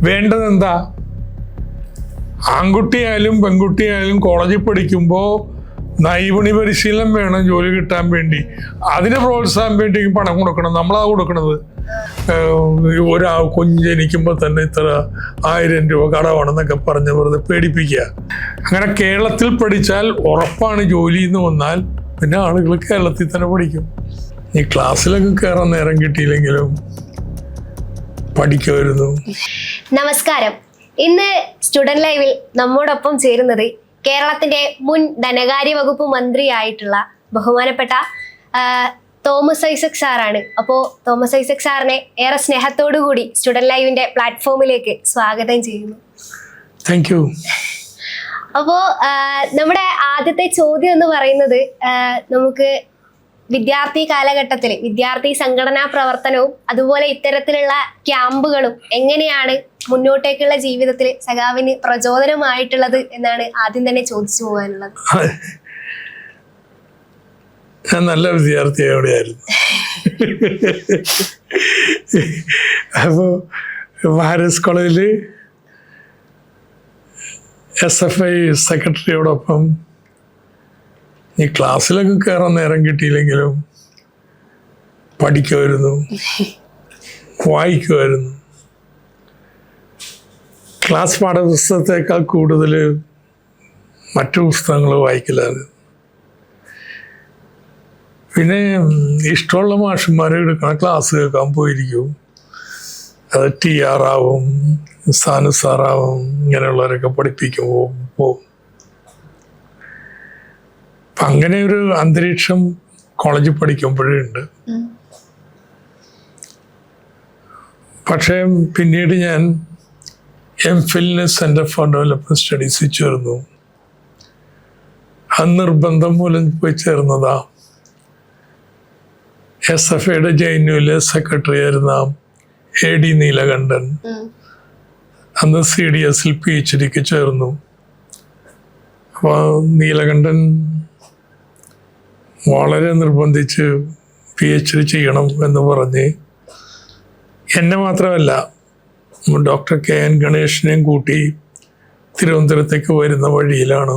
വേണ്ടത് എന്താ? ആൺകുട്ടിയായാലും പെൺകുട്ടിയായാലും കോളേജിൽ പഠിക്കുമ്പോൾ നൈപുണ്യ പരിശീലനം വേണം ജോലി കിട്ടാൻ വേണ്ടി. അതിന് പ്രോത്സാഹനം വേണ്ടി പണം കൊടുക്കണം. നമ്മളാ കൊടുക്കണത്. കുഞ്ഞ് ജനിക്കുമ്പോൾ തന്നെ ഇത്ര 1000 രൂപ കടമാണെന്നൊക്കെ പറഞ്ഞ് വെറുതെ പേടിപ്പിക്കുക. അങ്ങനെ കേരളത്തിൽ പഠിച്ചാൽ ഉറപ്പാണ് ജോലി എന്ന് വന്നാൽ പിന്നെ ആളുകൾ കേരളത്തിൽ തന്നെ പഠിക്കും. ഈ ക്ലാസ്സിലൊക്കെ കയറാൻ നേരം കിട്ടിയില്ലെങ്കിലും പഠിക്കുമായിരുന്നു. നമസ്കാരം. ഇന്ന് സ്റ്റുഡന്റ് ലൈവിൽ നമ്മോടൊപ്പം ചേരുന്നത് കേരളത്തിന്റെ മുൻ ധനകാര്യ വകുപ്പ് മന്ത്രിയായിട്ടുള്ള ബഹുമാനപ്പെട്ട തോമസ് ഐസക് സാറാണ്. അപ്പോൾ തോമസ് ഐസക് സാറിനെ ഏറെ സ്നേഹത്തോടു കൂടി സ്റ്റുഡന്റ് ലൈവിന്റെ പ്ലാറ്റ്ഫോമിലേക്ക് സ്വാഗതം ചെയ്യുന്നു. Thank you. അപ്പോൾ നമ്മുടെ ആദ്യത്തെ ചോദ്യം എന്ന് പറയുന്നത്, നമുക്ക് വിദ്യാർത്ഥി കാലഘട്ടത്തിൽ വിദ്യാർത്ഥി സംഘടനാ പ്രവർത്തനവും അതുപോലെ ഇത്തരത്തിലുള്ള ക്യാമ്പുകളും എങ്ങനെയാണ് മുന്നോട്ടേക്കുള്ള ജീവിതത്തിൽ സഖാവിന് പ്രചോദനമായിട്ടുള്ളത് എന്നാണ് ആദ്യം തന്നെ ചോദിച്ചു പോകാനുള്ളത്. ഞാൻ നല്ല വിദ്യാർത്ഥി എവിടെയായിരുന്നു. അപ്പോൾ മഹാരാജാസ് കോളേജിൽ SFI സെക്രട്ടറിയോടൊപ്പം ഈ ക്ലാസ്സിലൊക്കെ കയറാൻ നേരം കിട്ടിയില്ലെങ്കിലും പഠിക്കുമായിരുന്നു, വായിക്കുമായിരുന്നു. ക്ലാസ് പാഠപുസ്തകത്തേക്കാൾ കൂടുതൽ മറ്റു പുസ്തകങ്ങൾ വായിക്കലാണ്. പിന്നെ ഇഷ്ടമുള്ള മാഷന്മാരെ എടുക്കണ ക്ലാസ് കേൾക്കാൻ പോയിരിക്കും. അത് TR ആവും, സാനു സാറാവും, ഇങ്ങനെയുള്ളവരൊക്കെ പഠിപ്പിക്കുമ്പോൾ പോവും. അപ്പം അങ്ങനെ ഒരു അന്തരീക്ഷം കോളേജിൽ പഠിക്കുമ്പോഴേ ഉണ്ട്. പക്ഷേ പിന്നീട് ഞാൻ MPhil സെൻറ്റർ ഫോർ ഡെവലപ്മെൻറ്റ് സ്റ്റഡീസിൽ ചേർന്നു. അത് നിർബന്ധം മൂലം പോയി ചേർന്നതാ. SFIയുടെ JNUവിലെ സെക്രട്ടറി ആയിരുന്ന AD നീലകണ്ഠൻ അന്ന് CDSൽ PhDക്ക് ചേർന്നു. അപ്പോൾ നീലകണ്ഠൻ വളരെ നിർബന്ധിച്ച് PhD ചെയ്യണം എന്ന് പറഞ്ഞ് എന്നെ മാത്രമല്ല ഡോക്ടർ KN ഗണേഷിനെയും കൂട്ടി തിരുവനന്തപുരത്തേക്ക് വരുന്ന വഴിയിലാണ്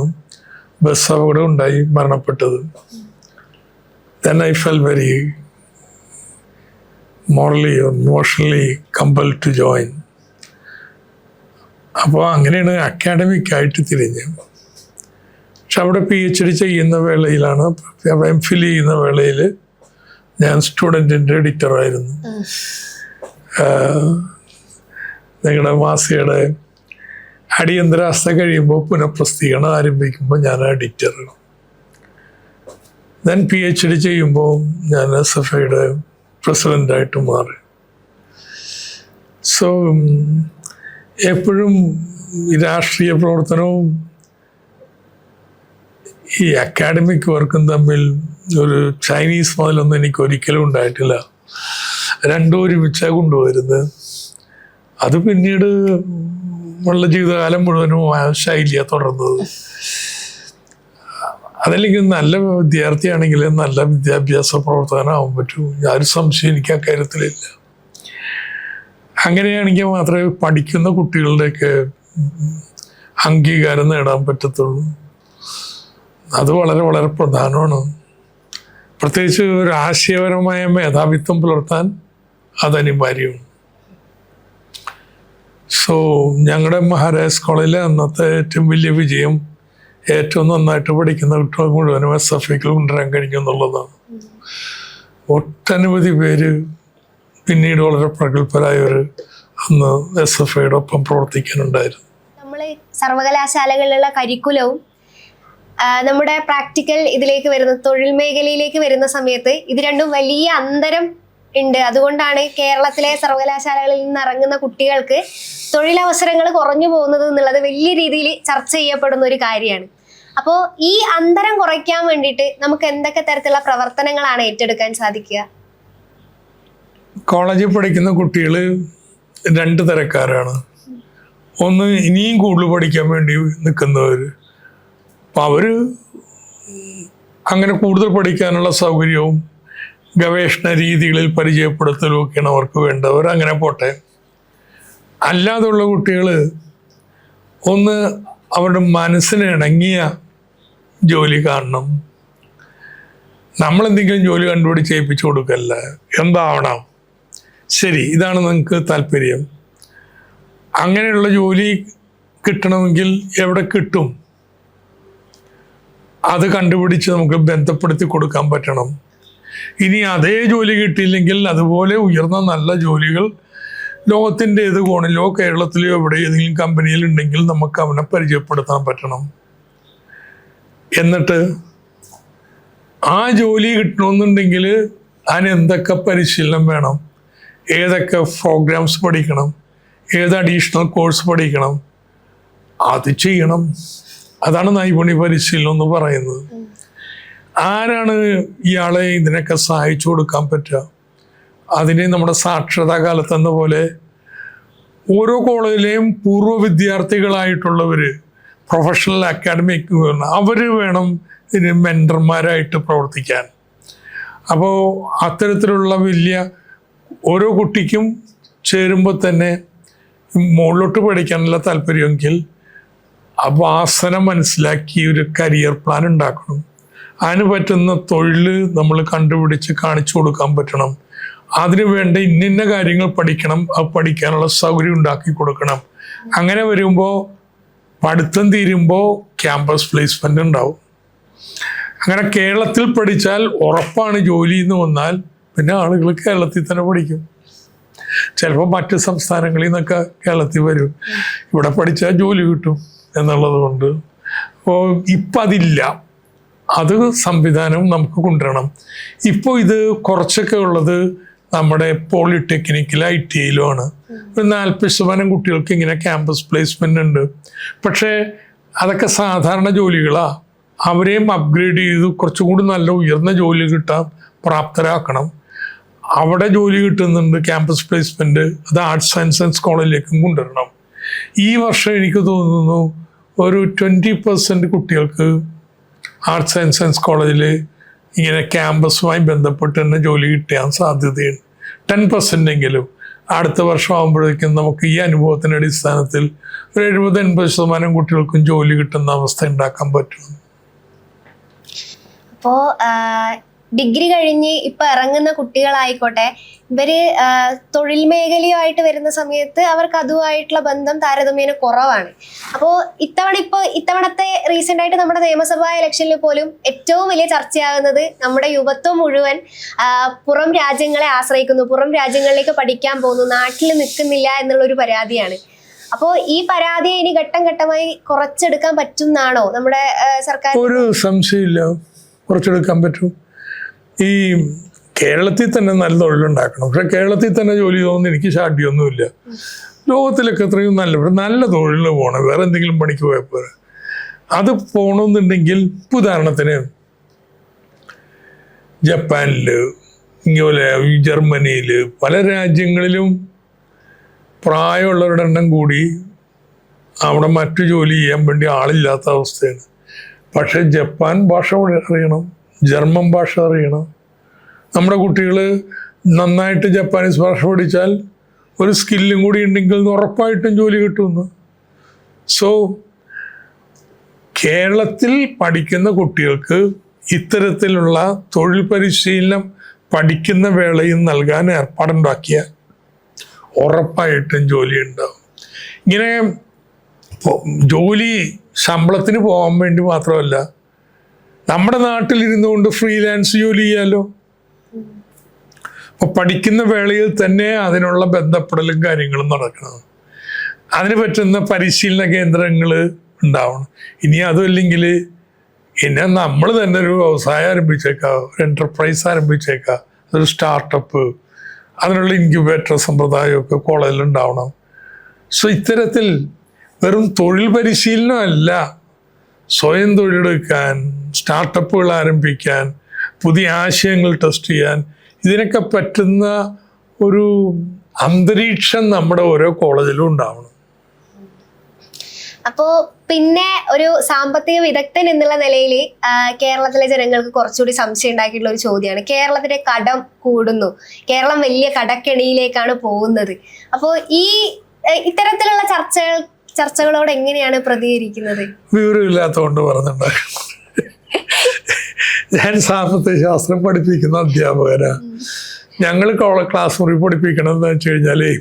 ബസ് അപകടം ഉണ്ടായി മരണപ്പെട്ടത്. Then I felt very morally or emotionally compelled to join. അപ്പോൾ അങ്ങനെയാണ് അക്കാഡമിക്കായിട്ട് തിരിഞ്ഞ്. പക്ഷെ അവിടെ PhD ചെയ്യുന്ന വേളയിലാണ്, MPhil ചെയ്യുന്ന വേളയിൽ ഞാൻ സ്റ്റുഡൻറ്റിൻ്റെ എഡിറ്ററായിരുന്നു. നിങ്ങളുടെ മാസികയുടെ അടിയന്തരാവസ്ഥ കഴിയുമ്പോൾ പുനഃപ്രസിദ്ധീകരണം ആരംഭിക്കുമ്പോൾ ഞാൻ എഡിറ്റർ. ഞാൻ PhD ചെയ്യുമ്പോൾ ഞാൻ SFIയുടെ പ്രസിഡൻ്റായിട്ട് മാറി. സോ എപ്പോഴും രാഷ്ട്രീയ പ്രവർത്തനവും ഈ അക്കാഡമിക് വർക്കും തമ്മിൽ ഒരു ചൈനീസ് മുതലൊന്നും എനിക്ക് ഒരിക്കലും ഉണ്ടായിട്ടില്ല. രണ്ടും ഒരുമിച്ചാണ് കൊണ്ടുവരുന്നത്. അത് പിന്നീട് ഉള്ള ജീവിതകാലം മുഴുവനും ആ ശൈലിയാണ് തുടർന്നത്. അതല്ലെങ്കിൽ നല്ല വിദ്യാർത്ഥിയാണെങ്കിൽ നല്ല വിദ്യാഭ്യാസ പ്രവർത്തകനാവാൻ പറ്റൂ. യാതൊരു സംശയം എനിക്ക് അക്കാര്യത്തിലില്ല. അങ്ങനെയാണെങ്കിൽ മാത്രമേ പഠിക്കുന്ന കുട്ടികളുടെയൊക്കെ അംഗീകാരം നേടാൻ പറ്റത്തുള്ളൂ. അത് വളരെ വളരെ പ്രധാനമാണ്. പ്രത്യേകിച്ച് ഒരു ആശയപരമായ മേധാവിത്വം പുലർത്താൻ അത് അനിവാര്യമാണ്. സോ ഞങ്ങളുടെ മഹാരാജാസ് കോളേജിലെ അന്നത്തെ ഏറ്റവും വലിയ വിജയം ഏറ്റവും നന്നായിട്ട് പഠിക്കുന്ന കുട്ടികൾ മുഴുവനും SFIക്ക് കൊണ്ടുവരാൻ കഴിഞ്ഞു എന്നുള്ളതാണ്. ഒട്ടനവധി പേര് പിന്നീട് വളരെ പ്രഗത്ഭരായവർ അന്ന് SFIയുടെ ഒപ്പം പ്രവർത്തിക്കാനുണ്ടായിരുന്നു. നമ്മൾ സർവകലാശാലകളിലുള്ള കരിക്കുലവും നമ്മുടെ പ്രാക്ടിക്കൽ ഇതിലേക്ക് വരുന്ന തൊഴിൽ മേഖലയിലേക്ക് വരുന്ന സമയത്ത് ഇത് രണ്ടും വലിയ അന്തരം ഉണ്ട്. അതുകൊണ്ടാണ് കേരളത്തിലെ സർവകലാശാലകളിൽ നിന്ന് ഇറങ്ങുന്ന കുട്ടികൾക്ക് തൊഴിലവസരങ്ങൾ കുറഞ്ഞു പോകുന്നത് എന്നുള്ളത് വലിയ രീതിയിൽ ചർച്ച ചെയ്യപ്പെടുന്ന ഒരു കാര്യമാണ്. അപ്പോൾ ഈ അന്തരം കുറയ്ക്കാൻ വേണ്ടിയിട്ട് നമുക്ക് എന്തൊക്കെ തരത്തിലുള്ള പ്രവർത്തനങ്ങളാണ് ഏറ്റെടുക്കാൻ സാധിക്കുക? കോളേജിൽ പഠിക്കുന്ന കുട്ടികൾ 2 തരക്കാരാണ്. ഒന്ന് ഇനിയും കൂടുതൽ പഠിക്കാൻ വേണ്ടി നിൽക്കുന്നവർ. അപ്പം അവർ അങ്ങനെ കൂടുതൽ പഠിക്കാനുള്ള സൗകര്യവും ഗവേഷണ രീതികളിൽ പരിചയപ്പെടുത്തലും ഒക്കെയാണ് അവർക്ക് വേണ്ടവർ. അങ്ങനെ പോട്ടെ. അല്ലാതുള്ള കുട്ടികൾ ഒന്ന് അവരുടെ മനസ്സിന് ഇണങ്ങിയ ജോലി കാണണം. നമ്മളെന്തെങ്കിലും ജോലി കണ്ടുപിടിച്ച് ഏൽപ്പിച്ചു കൊടുക്കല്ല. എന്താവണം, ശരി ഇതാണ് നിങ്ങൾക്ക് താല്പര്യം, അങ്ങനെയുള്ള ജോലി കിട്ടണമെങ്കിൽ എവിടെ കിട്ടും, അത് കണ്ടുപിടിച്ച് നമുക്ക് ബന്ധപ്പെടുത്തി കൊടുക്കാൻ പറ്റണം. ഇനി അതേ ജോലി കിട്ടിയില്ലെങ്കിൽ അതുപോലെ ഉയർന്ന നല്ല ജോലികൾ ലോകത്തിൻ്റെ ഏത് കോണിലോ കേരളത്തിലോ എവിടെ ഏതെങ്കിലും കമ്പനിയിൽ ഉണ്ടെങ്കിൽ നമുക്ക് അവനെ പരിചയപ്പെടുത്താൻ പറ്റണം. എന്നിട്ട് ആ ജോലി കിട്ടണമെന്നുണ്ടെങ്കിൽ അതിന് എന്തൊക്കെ പരിശീലനം വേണം, ഏതൊക്കെ പ്രോഗ്രാംസ് പഠിക്കണം, ഏത് അഡീഷണൽ കോഴ്സ് പഠിക്കണം, അത് ചെയ്യണം. അതാണ് നൈപുണ്യ പരിശീലനം എന്ന് പറയുന്നത്. ആരാണ് ഇയാളെ ഇതിനൊക്കെ സഹായിച്ചു കൊടുക്കാൻ പറ്റുക? അതിന് നമ്മുടെ സാക്ഷരതാ കാലത്തെന്ന പോലെ ഓരോ കോളേജിലെയും പൂർവ്വ വിദ്യാർത്ഥികളായിട്ടുള്ളവർ, പ്രൊഫഷണൽ അക്കാഡമിക് അവർ വേണം ഇതിന് മെൻറ്റർമാരായിട്ട് പ്രവർത്തിക്കാൻ. അപ്പോൾ അത്തരത്തിലുള്ള വലിയ ഓരോ കുട്ടിക്കും ചേരുമ്പോൾ തന്നെ മുകളിലോട്ട് പഠിക്കാനുള്ള താല്പര്യമെങ്കിൽ ആ വാസന മനസ്സിലാക്കി ഒരു കരിയർ പ്ലാൻ ഉണ്ടാക്കണം. അതിന് പറ്റുന്ന തൊഴിൽ നമ്മൾ കണ്ടുപിടിച്ച് കാണിച്ചു കൊടുക്കാൻ പറ്റണം. അതിന് വേണ്ട ഇന്ന കാര്യങ്ങൾ പഠിക്കണം, അത് പഠിക്കാനുള്ള സൗകര്യം ഉണ്ടാക്കി കൊടുക്കണം. അങ്ങനെ വരുമ്പോൾ പഠിത്തം തീരുമ്പോൾ ക്യാമ്പസ് പ്ലേസ്മെൻ്റ് ഉണ്ടാവും. അങ്ങനെ കേരളത്തിൽ പഠിച്ചാൽ ഉറപ്പാണ് ജോലി എന്ന് വന്നാൽ പിന്നെ ആളുകൾ കേരളത്തിൽ തന്നെ പഠിക്കും. ചിലപ്പോൾ മറ്റ് സംസ്ഥാനങ്ങളിൽ നിന്നൊക്കെ കേരളത്തിൽ വരും. ഇവിടെ പഠിച്ചാൽ ജോലി കിട്ടും എന്നുള്ളത് കൊണ്ട് ഇപ്പം അതില്ല. അത് സംവിധാനം നമുക്ക് കൊണ്ടുവരണം. ഇപ്പോൾ ഇത് കുറച്ചൊക്കെ ഉള്ളത് നമ്മുടെ പോളിടെക്നിക്കിൽ ITയിലുമാണ്. ഒരു 40% കുട്ടികൾക്ക് ഇങ്ങനെ ക്യാമ്പസ് പ്ലേസ്മെൻ്റ് ഉണ്ട്. പക്ഷേ അതൊക്കെ സാധാരണ ജോലികളാണ്. അവരെയും അപ്ഗ്രേഡ് ചെയ്ത് കുറച്ചും കൂടി നല്ല ഉയർന്ന ജോലി കിട്ടാൻ പ്രാപ്തരാക്കണം. അവിടെ ജോലി കിട്ടുന്നുണ്ട് ക്യാമ്പസ് പ്ലേസ്മെൻറ്റ്. അത് ആർട്സ് ആൻഡ് സയൻസ് കോളേജിലേക്കും കൊണ്ടുവരണം. ഈ വർഷം എനിക്ക് തോന്നുന്നു ഒരു 20% കുട്ടികൾക്ക് ആർട്സ് ആൻഡ് സയൻസ് കോളേജിൽ ഇങ്ങനെ ക്യാമ്പസുമായി ബന്ധപ്പെട്ട് തന്നെ ജോലി കിട്ടാൻ സാധ്യതയുണ്ട്. 10% എങ്കിലും അടുത്ത വർഷം ആകുമ്പോഴേക്കും നമുക്ക് ഈ അനുഭവത്തിൻ്റെ അടിസ്ഥാനത്തിൽ ഒരു 70-80% കുട്ടികൾക്കും ജോലി കിട്ടുന്ന അവസ്ഥ ഉണ്ടാക്കാൻ പറ്റും. അപ്പോൾ ഡിഗ്രി കഴിഞ്ഞ് ഇപ്പൊ ഇറങ്ങുന്ന കുട്ടികളായിക്കോട്ടെ, ഇവര് തൊഴിൽ മേഖലയുമായിട്ട് വരുന്ന സമയത്ത് അവർക്ക് അതുമായിട്ടുള്ള ബന്ധം താരതമ്യേന കുറവാണ്. അപ്പോൾ ഇത്തവണത്തെ റീസെന്റ് ആയിട്ട് നമ്മുടെ നിയമസഭാ ഇലക്ഷനിൽ പോലും ഏറ്റവും വലിയ ചർച്ചയാകുന്നത് നമ്മുടെ യുവത്വം മുഴുവൻ പുറം രാജ്യങ്ങളെ ആശ്രയിക്കുന്നു, പുറം രാജ്യങ്ങളിലേക്ക് പഠിക്കാൻ പോകുന്നു, നാട്ടിൽ നിൽക്കുന്നില്ല എന്നുള്ളൊരു പരാതിയാണ്. അപ്പോൾ ഈ പരാതിയെ ഇനി ഘട്ടം ഘട്ടമായി കുറച്ചെടുക്കാൻ പറ്റും എന്നാണോ നമ്മുടെ സർക്കാർ? ഒരു സംശയമില്ല, കുറച്ചെടുക്കാൻ പറ്റും. ഈ കേരളത്തിൽ തന്നെ നല്ല തൊഴിലുണ്ടാക്കണം. പക്ഷെ കേരളത്തിൽ തന്നെ ജോലി തോന്നുന്നു എനിക്ക് ശാഠ്യമൊന്നുമില്ല. ലോകത്തിലൊക്കെ എത്രയും നല്ല തൊഴിലിന് പോകണം, വേറെ എന്തെങ്കിലും പണിക്ക് പോയപ്പോൾ അത് പോകണമെന്നുണ്ടെങ്കിൽ ഉദാഹരണത്തിന് ജപ്പാനിൽ, ഇങ്ങനെ ജർമ്മനിയിൽ, പല രാജ്യങ്ങളിലും പ്രായമുള്ളവരുടെ എണ്ണം കൂടി അവിടെ മറ്റു ജോലി ചെയ്യാൻ വേണ്ടി ആളില്ലാത്ത അവസ്ഥയാണ്. പക്ഷെ ജപ്പാൻ ഭാഷ അറിയണം, ജർമ്മൻ ഭാഷ അറിയണം. നമ്മുടെ കുട്ടികൾ നന്നായിട്ട് ജപ്പാനീസ് ഭാഷ പഠിച്ചാൽ ഒരു സ്കില്ലും കൂടി ഉണ്ടെങ്കിൽ ഉറപ്പായിട്ടും ജോലി കിട്ടുമെന്ന്. സോ കേരളത്തിൽ പഠിക്കുന്ന കുട്ടികൾക്ക് ഇത്തരത്തിലുള്ള തൊഴിൽ പരിശീലനം പഠിക്കുന്ന വേളയിൽ നൽകാൻ ഏർപ്പാടുണ്ടാക്കിയാൽ ഉറപ്പായിട്ടും ജോലി ഉണ്ടാവും. ഇങ്ങനെ ജോലി ശമ്പളത്തിന് പോകാൻ വേണ്ടി മാത്രമല്ല, നമ്മുടെ നാട്ടിലിരുന്നു കൊണ്ട് ഫ്രീലാൻസ് ജോലി ചെയ്യാലോ. അപ്പോൾ പഠിക്കുന്ന വേളയിൽ തന്നെ അതിനുള്ള ബന്ധപ്പെടലും കാര്യങ്ങളും നടക്കണം. അതിന് പറ്റുന്ന പരിശീലന കേന്ദ്രങ്ങൾ ഉണ്ടാവണം. ഇനി അതുമല്ലെങ്കിൽ പിന്നെ നമ്മൾ തന്നെ ഒരു വ്യവസായം ആരംഭിച്ചേക്കാം, ഒരു എൻ്റർപ്രൈസ് ആരംഭിച്ചേക്കാം, ഒരു സ്റ്റാർട്ടപ്പ്, അതിനുള്ള ഇൻക്യുബേറ്റർ സമ്പ്രദായമൊക്കെ കോളേജിൽ ഉണ്ടാവണം. സോ ഇത്തരത്തിൽ വെറും തൊഴിൽ പരിശീലനമല്ല, സ്വയം തൊഴിലെടുക്കാൻ, സ്റ്റാർട്ടപ്പുകൾ ആരംഭിക്കാൻ, പുതിയ ആശയങ്ങൾ ടെസ്റ്റ് ചെയ്യാൻ, ഇതിനൊക്കെ പറ്റുന്ന ഒരു അന്തരീക്ഷം നമ്മുടെ ഓരോ കോളേജിലും ഉണ്ടാവണം. അപ്പോൾ പിന്നെ ഒരു സാമ്പത്തിക വിദഗ്ധൻ എന്നുള്ള നിലയിൽ കേരളത്തിലെ ജനങ്ങൾക്ക് കുറച്ചുകൂടി സംശയം ഉണ്ടാക്കിയിട്ടുള്ള ഒരു ചോദ്യമാണ്, കേരളത്തിന്റെ കടം കൂടുന്നു, കേരളം വലിയ കടക്കെണിയിലേക്കാണ് പോകുന്നത്. അപ്പോൾ ഈ ഇത്തരത്തിലുള്ള ചർച്ചകളോട് എങ്ങനെയാണ് പ്രതികരിക്കുന്നത്? വിവരമില്ലാത്തതുകൊണ്ട് പറഞ്ഞിട്ടുണ്ടാകും. ഞാൻ സാമ്പത്തിക ശാസ്ത്രം പഠിപ്പിക്കുന്ന അധ്യാപകരാ. ഞങ്ങൾ ക്ലാസ് മുറി പഠിപ്പിക്കണം എന്ന് വെച്ച് കഴിഞ്ഞാല്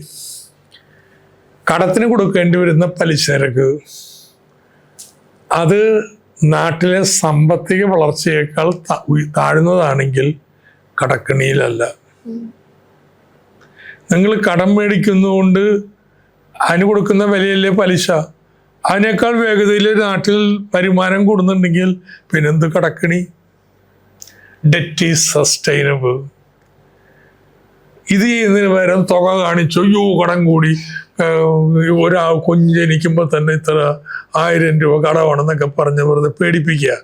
കടത്തിന് കൊടുക്കേണ്ടി വരുന്ന പലിശ നിരക്ക് അത് നാട്ടിലെ സാമ്പത്തിക വളർച്ചയേക്കാൾ താഴ്ന്നതാണെങ്കിൽ കടക്കണിയിലല്ല. നിങ്ങൾ കടം മേടിക്കുന്നതുകൊണ്ട് അതിന് കൊടുക്കുന്ന വിലയല്ലേ പലിശ. അതിനേക്കാൾ വേഗതയിൽ നാട്ടിൽ വരുമാനം കൂടുന്നുണ്ടെങ്കിൽ പിന്നെന്ത് കടക്കണി? Debt is sustainable. ഇത് ചെയ്യുന്നതിന് പകരം തുക കാണിച്ചു, കടം കൂടി, കുഞ്ഞ് ജനിക്കുമ്പോൾ തന്നെ ഇത്ര 1000 രൂപ കടമാണെന്നൊക്കെ പറഞ്ഞ് വെറുതെ പേടിപ്പിക്കുക.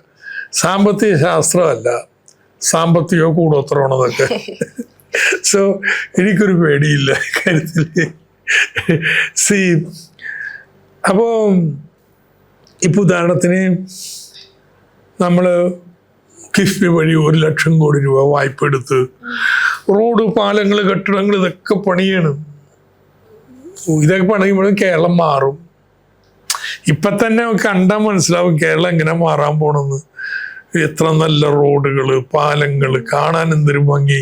സാമ്പത്തിക ശാസ്ത്രമല്ല, സാമ്പത്തിക കൂടോത്രമാണെന്നൊക്കെ. സോ എനിക്കൊരു പേടിയില്ല കാര്യത്തിൽ. അപ്പോൾ ഇപ്പോൾ ഉദാഹരണത്തിന് നമ്മൾ കിഫ്ബി വഴി 1 ലക്ഷം കോടി രൂപ വായ്പ എടുത്ത് റോഡ്, പാലങ്ങൾ, കെട്ടിടങ്ങൾ ഇതൊക്കെ പണിയാണ്. ഇതൊക്കെ പണിയുമ്പോഴും കേരളം മാറും. ഇപ്പം തന്നെ കണ്ടാൽ മനസ്സിലാവും കേരളം എങ്ങനെ മാറാൻ പോണെന്ന്. എത്ര നല്ല റോഡുകൾ, പാലങ്ങൾ, കാണാൻ എന്തൊരു ഭംഗി.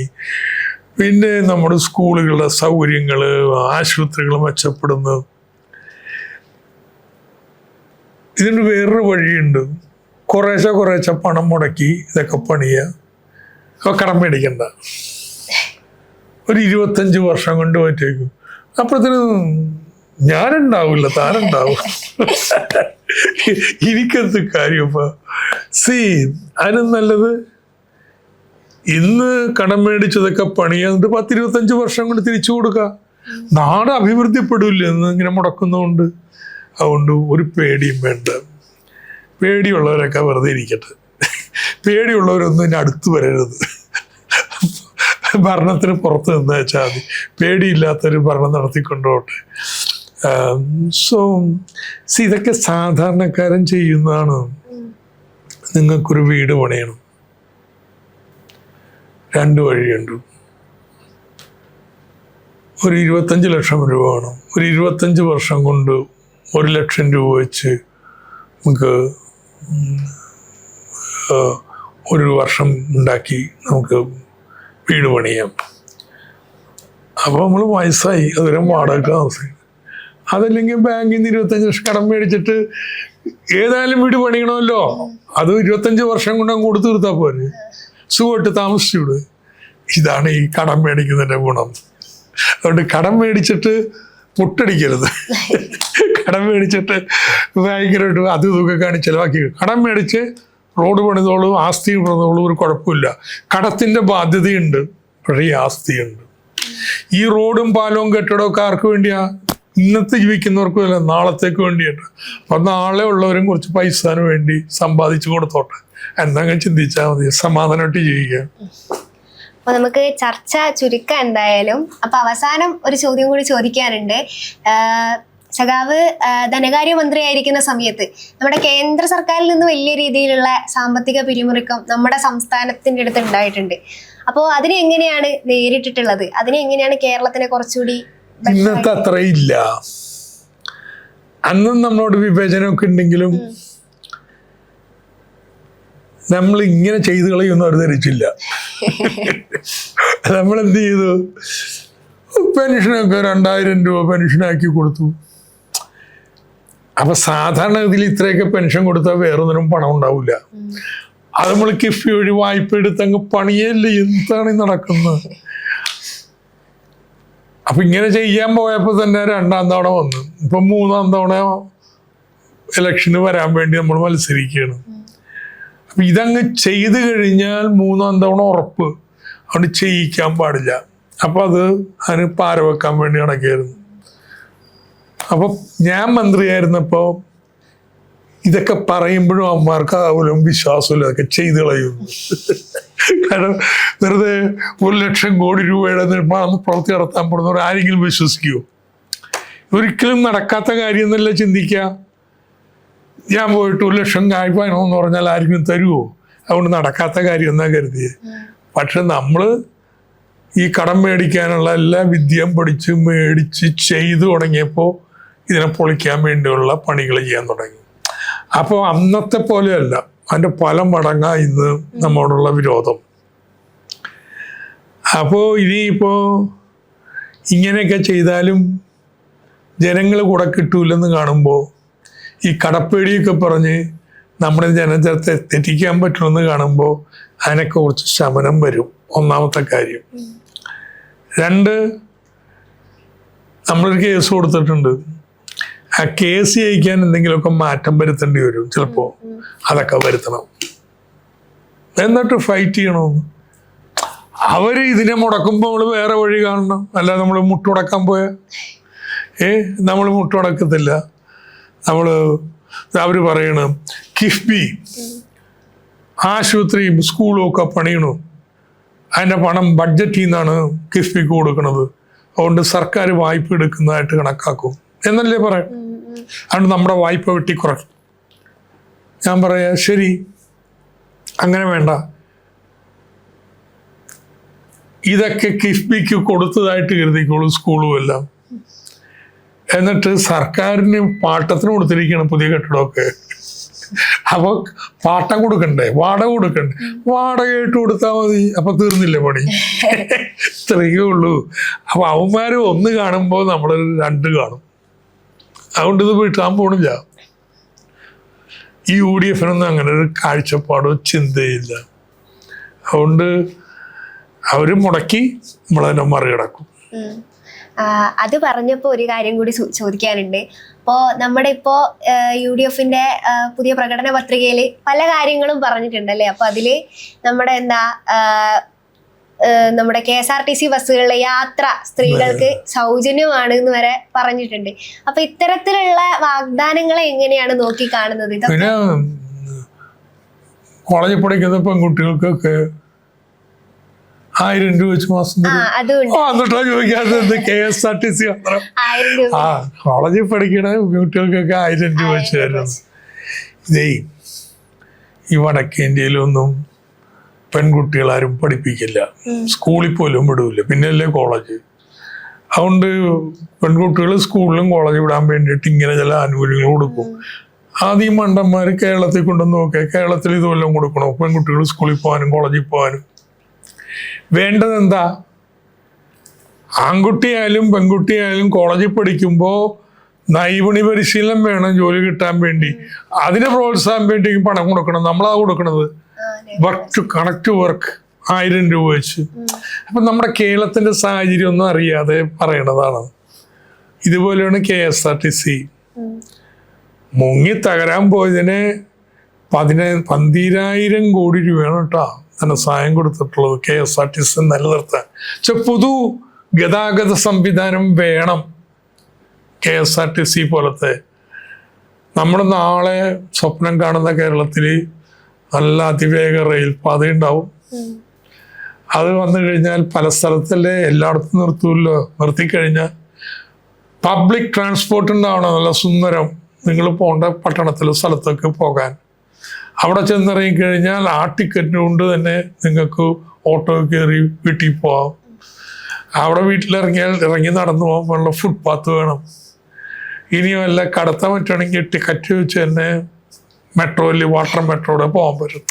പിന്നെ നമ്മുടെ സ്കൂളുകളുടെ സൗകര്യങ്ങൾ, ആശുപത്രികൾ മെച്ചപ്പെടുന്നു. ഇതിന് വേറൊരു വഴിയുണ്ട്. കുറേശ്ശെ പണം മുടക്കി ഇതൊക്കെ പണിയുക. അപ്പോൾ കടം മേടിക്കണ്ട. ഒരു 25 വർഷം കൊണ്ട് പറ്റേക്കും. അപ്പോഴത്തേന് ഞാനുണ്ടാവില്ല, താനുണ്ടാവും. എനിക്കെന്ത് കാര്യം? അപ്പം അതിനും നല്ലത് ഇന്ന് കടം മേടിച്ചതൊക്കെ പണിയാന്നിട്ട് 10-25 വർഷം കൊണ്ട് തിരിച്ചു കൊടുക്കുക. നാട് അഭിവൃദ്ധിപ്പെടില്ല എന്ന് ഇങ്ങനെ മുടക്കുന്നതുകൊണ്ട്. അതുകൊണ്ട് ഒരു പേടിയും വേണ്ട. പേടിയുള്ളവരൊക്കെ വെറുതെ ഇരിക്കട്ടെ. പേടിയുള്ളവരൊന്നും ഇതിൻ്റെ അടുത്ത് വരരുത്. ഭരണത്തിന് പുറത്ത് നിന്ന് വെച്ചാൽ മതി. പേടിയില്ലാത്തൊരു ഭരണം നടത്തിക്കൊണ്ടോട്ടെ. ഇതൊക്കെ സാധാരണക്കാരൻ ചെയ്യുന്നതാണ്. നിങ്ങൾക്കൊരു വീട് പണിയണം, 2 വഴിയുണ്ട്. ഒരു 25 ലക്ഷം രൂപ വേണം. ഒരു 25 വർഷം കൊണ്ട് 1 ലക്ഷം രൂപ വെച്ച് നമുക്ക് ഒരു വർഷം ഉണ്ടാക്കി നമുക്ക് വീട് പണിയാം. അപ്പോൾ നമ്മൾ വയസ്സായി, അതുവരെ വാടക താമസിക്കും. അതല്ലെങ്കിൽ ബാങ്കിൽ നിന്ന് 25 ലക്ഷം കടം മേടിച്ചിട്ട് ഏതായാലും വീട് പണിയണമല്ലോ, അത് 25 വർഷം കൊണ്ട് അങ്ങ് കൊടുത്തു തീർത്താൽ പോരെ, സുഖമായിട്ട് താമസിച്ചുവിട്. ഇതാണ് ഈ കടം മേടിക്കുന്നതിൻ്റെ ഗുണം. അതുകൊണ്ട് കടം മേടിച്ചിട്ട് മുട്ടടിക്കരുത്. കടം മേടിച്ചിട്ട് ഭയങ്കരമായിട്ട് അത് ഇതൊക്കെ കാണിച്ച് ചിലവാക്കി. കടം മേടിച്ച് റോഡ് പണിതോളൂ, ആസ്തി പണിതോളൂ, ഒരു കുഴപ്പമില്ല. കടത്തിൻ്റെ ബാധ്യതയുണ്ട്, പക്ഷേ ഈ ആസ്തിയുണ്ട്. ഈ റോഡും പാലവും കെട്ടിടമൊക്കെ ആർക്ക് വേണ്ടിയാ? ഇന്നത്തെ ജീവിക്കുന്നവർക്കും അല്ല, നാളത്തേക്ക് വേണ്ടിയിട്ട്. അപ്പം നാളെ ഉള്ളവരും കുറച്ച് പൈസന് വേണ്ടി സമ്പാദിച്ചു കൊടുത്തോട്ടെ എന്നങ്ങനെ ചിന്തിച്ചാൽ മതി. സമാധാനമായിട്ട് ജീവിക്കുക. അപ്പൊ നമുക്ക് ചർച്ച ചുരുക്കം എന്തായാലും. അപ്പൊ അവസാനം ഒരു ചോദ്യം കൂടി ചോദിക്കാനുണ്ട്. സഖാവ് ധനകാര്യമന്ത്രിയായിരിക്കുന്ന സമയത്ത് നമ്മുടെ കേന്ദ്ര സർക്കാരിൽ നിന്ന് വലിയ രീതിയിലുള്ള സാമ്പത്തിക പിരിമുറുക്കം നമ്മുടെ സംസ്ഥാനത്തിൻ്റെ അടുത്ത് ഉണ്ടായിട്ടുണ്ട്. അപ്പോൾ അതിനെ എങ്ങനെയാണ് നേരിട്ടിട്ടുള്ളത്? അതിനെ എങ്ങനെയാണ് കേരളത്തിനെ കുറച്ചുകൂടി? ഇന്നത്തെ അത്ര ഇല്ല. അന്നും നമ്മളോട് വിവേചനമൊക്കെ ഉണ്ടെങ്കിലും നമ്മൾ ഇങ്ങനെ ചെയ്തു കളയുമെന്ന് അവർ ധരിച്ചില്ല. നമ്മളെന്ത് ചെയ്തു? പെൻഷനൊക്കെ 2000 രൂപ പെൻഷനാക്കി കൊടുത്തു. അപ്പൊ സാധാരണഗതിയിൽ ഇത്രയൊക്കെ പെൻഷൻ കൊടുത്താൽ വേറൊന്നിനും പണം ഉണ്ടാവില്ല. അത് നമ്മൾ കിഫ്ബി വഴി വായ്പ എടുത്ത് അങ്ങ് പണിയല്ലേ. എന്താണ് നടക്കുന്നത്? അപ്പൊ ഇങ്ങനെ ചെയ്യാൻ പോയപ്പോൾ തന്നെ 2ാം തവണ വന്നു. ഇപ്പം 3ാം തവണ ഇലക്ഷന് വരാൻ വേണ്ടി നമ്മൾ മത്സരിക്കുകയാണ്. അപ്പൊ ഇതങ്ങ് ചെയ്ത് കഴിഞ്ഞാൽ 3ാം തവണ ഉറപ്പ്. അതുകൊണ്ട് ചെയ്യിക്കാൻ പാടില്ല. അപ്പൊ അതിന് പാര വെക്കാൻ വേണ്ടി നടക്കുകയായിരുന്നു. അപ്പൊ ഞാൻ മന്ത്രിയായിരുന്നപ്പോൾ ഇതൊക്കെ പറയുമ്പോഴും അമ്മമാർക്ക് അതുപോലും വിശ്വാസമില്ല, അതൊക്കെ ചെയ്ത് കളയുന്നു. കാരണം വെറുതെ 1 ലക്ഷം കോടി രൂപയുടെ നിർമ്മാണം പ്രവൃത്തി നടത്താൻ പോകുന്നവർ ആരെങ്കിലും വിശ്വസിക്കുമോ? ഒരിക്കലും നടക്കാത്ത കാര്യം എന്നല്ല ചിന്തിക്കുക. ഞാൻ പോയിട്ട് 1 ലക്ഷം വായ്പണമെന്ന് പറഞ്ഞാൽ ആരെങ്കിലും തരുമോ? അതുകൊണ്ട് നടക്കാത്ത കാര്യം എന്നാ കരുതിയത്. പക്ഷെ നമ്മൾ ഈ കടം മേടിക്കാനുള്ള എല്ലാ വിദ്യയും പഠിച്ച് മേടിച്ച് ചെയ്തു തുടങ്ങിയപ്പോൾ ഇതിനെ പൊളിക്കാൻ വേണ്ടിയുള്ള പണികൾ ചെയ്യാൻ തുടങ്ങി. അപ്പോൾ അന്നത്തെ പോലെയല്ല, അതിൻ്റെ പല മടങ്ങാ ഇന്ന് നമ്മോടുള്ള വിരോധം. അപ്പോൾ ഇനിയിപ്പോൾ ഇങ്ങനെയൊക്കെ ചെയ്താലും ജനങ്ങൾ കൂടെ കിട്ടൂലെന്ന് കാണുമ്പോൾ ഈ കടപ്പേടിയൊക്കെ പറഞ്ഞ് നമ്മുടെ ജനത്തെ തെറ്റിക്കാൻ പറ്റുമെന്ന് കാണുമ്പോൾ അതിനൊക്കെ കുറച്ച് ശമനം വരും. ഒന്നാമത്തെ കാര്യം. 2, നമ്മളൊരു കേസ് കൊടുത്തിട്ടുണ്ട്. ആ കേസ് ജയിക്കാൻ എന്തെങ്കിലുമൊക്കെ മാറ്റം വരുത്തേണ്ടി വരും ചിലപ്പോൾ. അതൊക്കെ വരുത്തണം. എന്നിട്ട് ഫൈറ്റ് ചെയ്യണമെന്ന്. അവർ ഇതിനെ മുടക്കുമ്പോൾ നമ്മൾ വേറെ വഴി കാണണം. അല്ല നമ്മൾ മുട്ടുടക്കാൻ പോയാൽ നമ്മൾ മുട്ടുടക്കത്തില്ല. അവർ പറയണം കിഫ്ബി ആശുപത്രിയും സ്കൂളും ഒക്കെ പണിയണു, അതിൻ്റെ പണം ബഡ്ജറ്റിൽ നിന്നാണ് കിഫ്ബിക്ക് കൊടുക്കുന്നത്, അതുകൊണ്ട് സർക്കാർ വായ്പ എടുക്കുന്നതായിട്ട് കണക്കാക്കും എന്നല്ലേ പറയാം. അതുകൊണ്ട് നമ്മുടെ വായ്പ വെട്ടിക്കുറയ്ക്കും. ഞാൻ പറയാ ശരി, അങ്ങനെ വേണ്ട, ഇതൊക്കെ കിഫ്ബിക്ക് കൊടുത്തതായിട്ട് കരുതിക്കോളൂ സ്കൂളും എല്ലാം. എന്നിട്ട് സർക്കാരിന് പാട്ടത്തിന് കൊടുത്തിരിക്കണം പുതിയ കെട്ടിടമൊക്കെ. അപ്പോൾ പാട്ടം കൊടുക്കണ്ടേ, വാടക കൊടുക്കണ്ടേ, വാടകയായിട്ട് കൊടുത്താൽ മതി. അപ്പൊ തീർന്നില്ലേ പണി? ഇത്രയേ ഉള്ളൂ. അപ്പൊ അവന്മാര് 1 കാണുമ്പോൾ നമ്മൾ 2 കാണും. അതുകൊണ്ട് ഇത് വീട്ടാൻ പോണില്ല. ഈ UDF-നൊന്നും അങ്ങനെ ഒരു കാഴ്ചപ്പാടോ ചിന്തയില്ല. അതുകൊണ്ട് അവര് മുടക്കി നമ്മളതിനെ മറികടക്കും. അത് പറഞ്ഞപ്പോൾ ഒരു കാര്യം കൂടി ചോദിക്കാനുണ്ട്. ഇപ്പോൾ നമ്മുടെ ഇപ്പോൾ UDF-ന്റെ പുതിയ പ്രകടന പത്രികയിൽ പല കാര്യങ്ങളും പറഞ്ഞിട്ടുണ്ടല്ലേ. അപ്പോൾ അതിൽ നമ്മുടെ നമ്മുടെ KSRTC ബസ്സുകളിലെ യാത്ര സ്ത്രീകൾക്ക് സൗജന്യമാണ് എന്ന് വരെ പറഞ്ഞിട്ടുണ്ട്. അപ്പൊ ഇത്തരത്തിലുള്ള വാഗ്ദാനങ്ങളെ എങ്ങനെയാണ് നോക്കി കാണുന്നത്? പിന്നെ കോളേജിൽ പഠിക്കുന്ന പെൺകുട്ടികൾക്കൊക്കെ 1000 രൂപ വെച്ച് മാസം എന്നിട്ടാ ചോദിക്കാത്തത് KSRTC കോളേജിൽ പഠിക്കണ കുട്ടികൾക്കൊക്കെ 1000 രൂപ വെച്ച് തരുന്നത്. ഇതേ ഈ വടക്കേ ഇന്ത്യയിലൊന്നും പെൺകുട്ടികളാരും പഠിപ്പിക്കില്ല, സ്കൂളിൽ പോലും വിടൂല, പിന്നല്ലേ കോളേജ്. അതുകൊണ്ട് പെൺകുട്ടികൾ സ്കൂളിലും കോളേജിൽ വിടാൻ വേണ്ടിയിട്ട് ഇങ്ങനെ ചില ആനുകൂല്യങ്ങൾ കൊടുക്കും. ആദ്യം മണ്ടന്മാർ കേരളത്തിൽ കൊണ്ടുവന്ന് നോക്കുക, കേരളത്തിൽ ഇതുവല്ലം കൊടുക്കണോ പെൺകുട്ടികൾ സ്കൂളിൽ പോകാനും കോളേജിൽ പോകാനും? വേണ്ടത് എന്താ? ആൺകുട്ടിയായാലും പെൺകുട്ടിയായാലും കോളേജിൽ പഠിക്കുമ്പോൾ നൈപുണ്യ പരിശീലനം വേണം ജോലി കിട്ടാൻ വേണ്ടി. അതിനെ പ്രോത്സാഹനം വേണ്ടി പണം കൊടുക്കണം. നമ്മളാ കൊടുക്കണത് work to connect to work 1000 രൂപ വെച്ച്. അപ്പൊ നമ്മുടെ കേരളത്തിന്റെ സാഹചര്യം ഒന്നും അറിയാതെ പറയണതാണ്. ഇതുപോലെയാണ് KSRTC മുങ്ങി തകരാൻ പോയതിന് 12,000 കോടി രൂപയാണ് കേട്ടോ ധനസഹായം കൊടുത്തിട്ടുള്ളത് KSRTC നിലനിർത്താൻ. പൊതു ഗതാഗത സംവിധാനം വേണം KSRTC പോലത്തെ. നമ്മൾ നാളെ സ്വപ്നം കാണുന്ന കേരളത്തിൽ നല്ല അതിവേഗ റെയിൽ പാത ഉണ്ടാവും. അത് വന്നു കഴിഞ്ഞാൽ പല സ്ഥലത്തല്ലേ, എല്ലായിടത്തും നിർത്തൂല്ലോ. നിർത്തിക്കഴിഞ്ഞാൽ പബ്ലിക് ട്രാൻസ്പോർട്ട് ഉണ്ടാവണം, നല്ല സുന്ദരം. നിങ്ങൾ പോകേണ്ട പട്ടണത്തിലെ സ്ഥലത്തൊക്കെ പോകാൻ. അവിടെ ചെന്നിറങ്ങിക്കഴിഞ്ഞാൽ ആ ടിക്കറ്റ് കൊണ്ട് തന്നെ നിങ്ങൾക്ക് ഓട്ടോ കയറി വീട്ടിൽ പോവാം. അവിടെ ഇറങ്ങി നടന്നു പോകാനുള്ള ഫുട്പാത്ത് വേണം. ഇനി വല്ല കടത്താൻ പറ്റുകയാണെങ്കിൽ ടിക്കറ്റ് വെച്ച് തന്നെ മെട്രോയിൽ വാട്ടർ മെട്രോയുടെ പോകാൻ പറ്റും.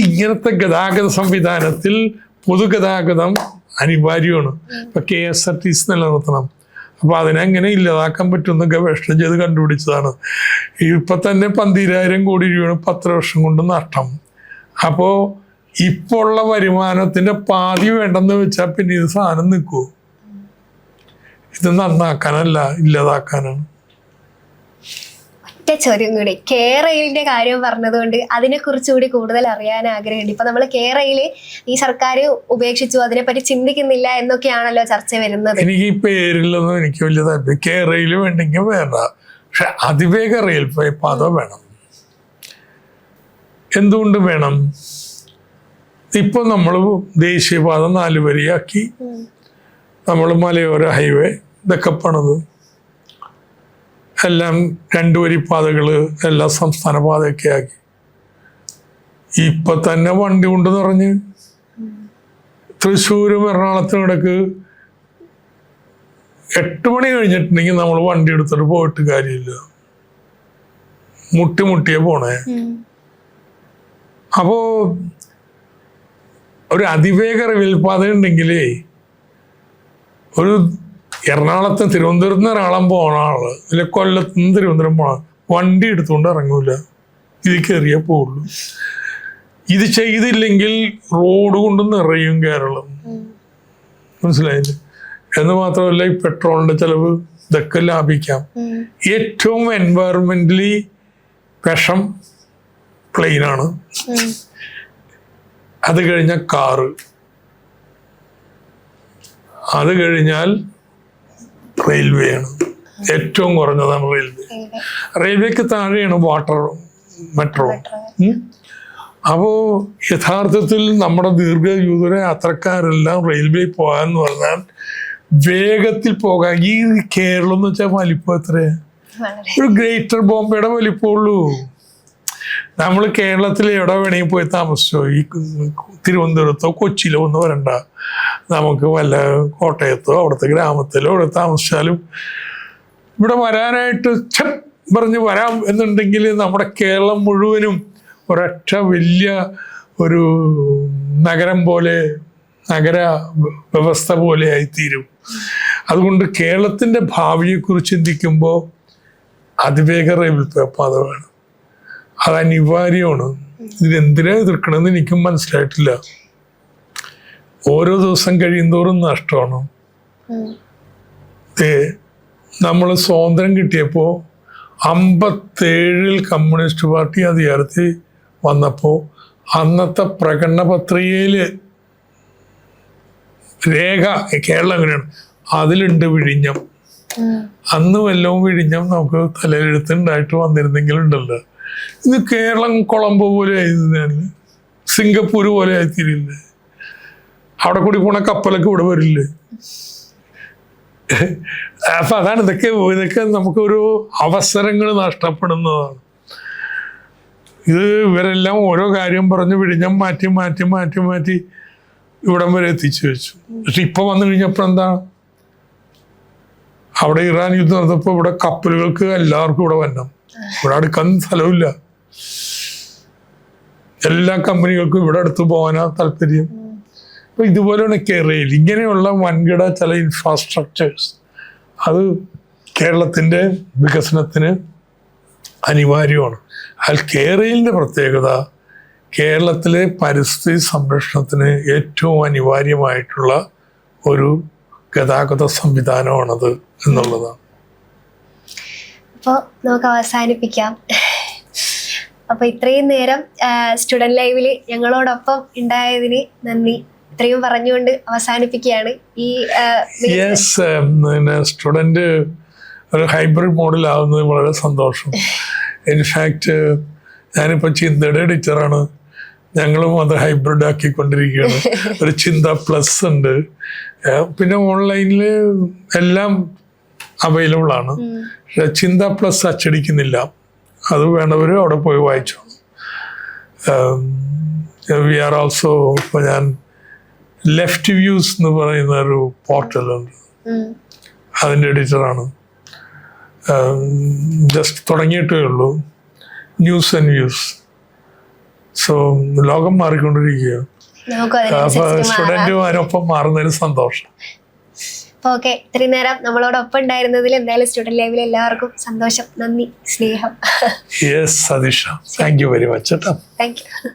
ഇങ്ങനത്തെ ഗതാഗത സംവിധാനത്തിൽ പൊതുഗതാഗതം അനിവാര്യമാണ്. ഇപ്പൊ KSRTC നിലനിർത്തണം. അപ്പൊ അതിനെങ്ങനെ ഇല്ലാതാക്കാൻ പറ്റുമെന്ന് ഗവേഷണം ചെയ്ത് കണ്ടുപിടിച്ചതാണ്. ഇപ്പൊ തന്നെ 12,000 കോടി രൂപയാണ് 10 വർഷം കൊണ്ട് നഷ്ടം. അപ്പോ ഇപ്പോൾ ഉള്ള വരുമാനത്തിന്റെ പാതി വേണ്ടെന്ന് വെച്ചാൽ പിന്നെ ഇത് സാധനം നിൽക്കുമോ? ഇത് നന്നാക്കാനല്ല, ഇല്ലാതാക്കാനാണ്. ചോദ്യം കൂടി, കേരളയിലെ കാര്യം പറഞ്ഞതുകൊണ്ട് അതിനെ കുറിച്ചുകൂടി കൂടുതൽ അറിയാൻ ആഗ്രഹമുണ്ട്. ഇപ്പൊ നമ്മൾ കേരളയില് ഈ സർക്കാർ ഉപേക്ഷിച്ചു, അതിനെപ്പറ്റി ചിന്തിക്കുന്നില്ല എന്നൊക്കെയാണല്ലോ ചർച്ച വരുന്നത്. എനിക്ക് ഈ പേരിലൊന്നും എനിക്ക് വലിയ താല്പര്യം. കേരളയിൽ വേണ്ടെങ്കിൽ വേണ്ട, പക്ഷെ അതിവേഗ റെയിൽ പാത വേണം. എന്തുകൊണ്ട് വേണം? ഇപ്പൊ നമ്മൾ ദേശീയപാത 4 വരിയാക്കി, നമ്മൾ മലയോര ഹൈവേ ഇതൊക്കെ പണിത്, എല്ലാം 2 വരി പാതകള് എല്ലാം സംസ്ഥാന പാതയൊക്കെ ആക്കി. ഇപ്പൊ തന്നെ വണ്ടി കൊണ്ട് നിറഞ്ഞ് തൃശ്ശൂരും എറണാകുളത്തും ഇടക്ക് 8 മണി കഴിഞ്ഞിട്ടുണ്ടെങ്കിൽ നമ്മൾ വണ്ടി എടുത്തിട്ട് പോയിട്ട് കാര്യമില്ല, മുട്ടിയേ പോണേ. അപ്പോ ഒരു അതിവേഗ റെയിൽപാത ഉണ്ടെങ്കിലേ ഒരു എറണാകുളത്ത് തിരുവനന്തപുരത്ത് നിന്ന് എറണാകുളം പോണ ആള് ഇല്ല കൊല്ലത്ത് നിന്ന് തിരുവനന്തപുരം പോണ വണ്ടി എടുത്തുകൊണ്ട് ഇറങ്ങൂല, ഇതിൽ കയറിയേ പോവുള്ളൂ. ഇത് ചെയ്തില്ലെങ്കിൽ റോഡ് കൊണ്ട് നിറയും കേരളം, മനസ്സിലായില്ലേ? എന്ന് മാത്രമല്ല ഈ പെട്രോളിന്റെ ചെലവ് ഇതൊക്കെ ലാഭിക്കാം. ഏറ്റവും എൻവയറമെന്റലി വിഷം പ്ലെയിനാണ്, അത് കഴിഞ്ഞാൽ കാറ്, അത് കഴിഞ്ഞാൽ റെയിൽവേ ആണ്. ഏറ്റവും കുറഞ്ഞതാണ് റെയിൽവേ. റെയിൽവേക്ക് താഴെയാണ് വാട്ടർ മെട്രോ. അപ്പോ യഥാർത്ഥത്തിൽ നമ്മുടെ ദീർഘദൂര യാത്രക്കാരെല്ലാം റെയിൽവേ പോകാന്ന് പറഞ്ഞാൽ വേഗത്തിൽ പോകാൻ. ഈ കേരളം എന്ന് വെച്ചാൽ വലിപ്പം എത്രയാ? ഒരു ഗ്രേറ്റർ ബോംബെയുടെ വലിപ്പമുള്ളൂ. നമ്മൾ കേരളത്തിൽ എവിടെ വേണമെങ്കിൽ പോയി താമസിച്ചോ, ഈ തിരുവനന്തപുരത്തോ കൊച്ചിയിലോ ഒന്നും വരണ്ട, നമുക്ക് വല്ല കോട്ടയത്തോ അവിടുത്തെ ഗ്രാമത്തിലോ അവിടെ താമസിച്ചാലും ഇവിടെ വരാനായിട്ട് പറഞ്ഞ് വരാം എന്നുണ്ടെങ്കിൽ നമ്മുടെ കേരളം മുഴുവനും ഒരൊറ്റ വലിയ ഒരു നഗരം പോലെ, നഗര വ്യവസ്ഥ പോലെ ആയിത്തീരും. അതുകൊണ്ട് കേരളത്തിൻ്റെ ഭാവിയെക്കുറിച്ച് ചിന്തിക്കുമ്പോൾ അതിവേഗ റെയിൽവേ പാത വേണം, അത് അനിവാര്യമാണ്. ഇതിനെന്തിനാ എതിർക്കണമെന്ന് എനിക്കും മനസ്സിലായിട്ടില്ല. ഓരോ ദിവസം കഴിയുന്തോറും നഷ്ടമാണ്. നമ്മൾ സ്വാതന്ത്ര്യം കിട്ടിയപ്പോൾ 57 കമ്മ്യൂണിസ്റ്റ് പാർട്ടി അധികാരത്തിൽ വന്നപ്പോൾ അന്നത്തെ പ്രകടന പത്രികയിൽ രേഖ കേരളം എങ്ങനെയാണ്, അതിലുണ്ട് വിഴിഞ്ഞം. അന്ന് വല്ലവും വിഴിഞ്ഞം നമുക്ക് തലയിലെഴുത്തുണ്ടായിട്ട് വന്നിരുന്നെങ്കിലുണ്ടല്ലോ, ഇത് കേരളം കൊളംബോ പോലെ ആയിരുന്നാണ്, സിംഗപ്പൂർ പോലെ ആയിത്തീരില്ലേ, അവിടെ കൂടി പോണ കപ്പലൊക്കെ ഇവിടെ വരില്ലേ. അപ്പൊ അതാണ് ഇതൊക്കെ നമുക്കൊരു അവസരങ്ങൾ നഷ്ടപ്പെടുന്നതാണ്. ഇത് ഇവരെല്ലാം ഓരോ കാര്യം പറഞ്ഞ് വിഴിഞ്ഞം മാറ്റി ഇവിടം വരെ എത്തിച്ചു വെച്ചു. പക്ഷെ ഇപ്പൊ വന്നു കഴിഞ്ഞപ്പോ എന്താ, അവിടെ ഇറാൻ യുദ്ധം നടന്നപ്പോ ഇവിടെ കപ്പലുകൾക്ക് എല്ലാവർക്കും ഇവിടെ വരണം, ഇവിടെ അടുക്കാൻ സ്ഥലമില്ല, എല്ലാ കമ്പനികൾക്കും ഇവിടെ അടുത്ത് പോകാനാ താല്പര്യം. അപ്പൊ ഇതുപോലെയാണ് കേരളയിൽ ഇങ്ങനെയുള്ള വൻകിട ചില ഇൻഫ്രാസ്ട്രക്ചേഴ്സ്, അത് കേരളത്തിന്റെ വികസനത്തിന് അനിവാര്യമാണ്. അതിൽ കേരളത്തിന്റെ പ്രത്യേകത കേരളത്തിലെ പരിസ്ഥിതി സംരക്ഷണത്തിന് ഏറ്റവും അനിവാര്യമായിട്ടുള്ള ഒരു ഗതാഗത സംവിധാനമാണത് എന്നുള്ളതാണ്. അപ്പോൾ നമുക്ക് അവസാനിപ്പിക്കാം. അപ്പോൾ ഇത്രയും നേരം സ്റ്റുഡൻറ് ലൈവിൽ ഞങ്ങളോടൊപ്പം ഉണ്ടായതിന് നന്ദി. ഇത്രയും പറഞ്ഞുകൊണ്ട് അവസാനിപ്പിക്കുകയാണ് ഈ സ്റ്റുഡൻറ് ഒരു ഹൈബ്രിഡ് മോഡലാവുന്നത് വളരെ സന്തോഷം. ഇൻഫാക്റ്റ് ഞാനിപ്പോൾ ചിന്തയുടെ ടീച്ചറാണ്, ഞങ്ങളും അത് ഹൈബ്രിഡ് ആക്കിക്കൊണ്ടിരിക്കുകയാണ്. ഒരു ചിന്ത പ്ലസ് ഉണ്ട്, പിന്നെ ഓൺലൈനിൽ എല്ലാം അവൈലബിൾ ആണ്. പക്ഷെ ചിന്ത പ്ലസ് അച്ചടിക്കുന്നില്ല, അത് വേണ്ടവർ അവിടെ പോയി വായിച്ചു. വി ആർ ഓൾസോ, ഇപ്പോൾ ഞാൻ ലെഫ്റ്റ് വ്യൂസ് എന്ന് പറയുന്ന ഒരു പോർട്ടലുണ്ട്, അതിൻ്റെ എഡിറ്ററാണ്. ജസ്റ്റ് തുടങ്ങിയിട്ടേ ഉള്ളൂ, ന്യൂസ് ആൻഡ് വ്യൂസ്. സോ ലോകം മാറിക്കൊണ്ടിരിക്കുകയാണ്, അപ്പൊ സ്റ്റുഡൻറ്റുമാരൊപ്പം മാറുന്നതിന് സന്തോഷം. ഓക്കെ, ഇത്രയും നേരം നമ്മളോടൊപ്പം ഉണ്ടായിരുന്നതിൽ എന്തായാലും സ്റ്റുഡൻറ് ലൈവിൽ എല്ലാവർക്കും സന്തോഷം, നന്ദി, സ്നേഹം. Yes Satheesh, thank you very much. Thank U.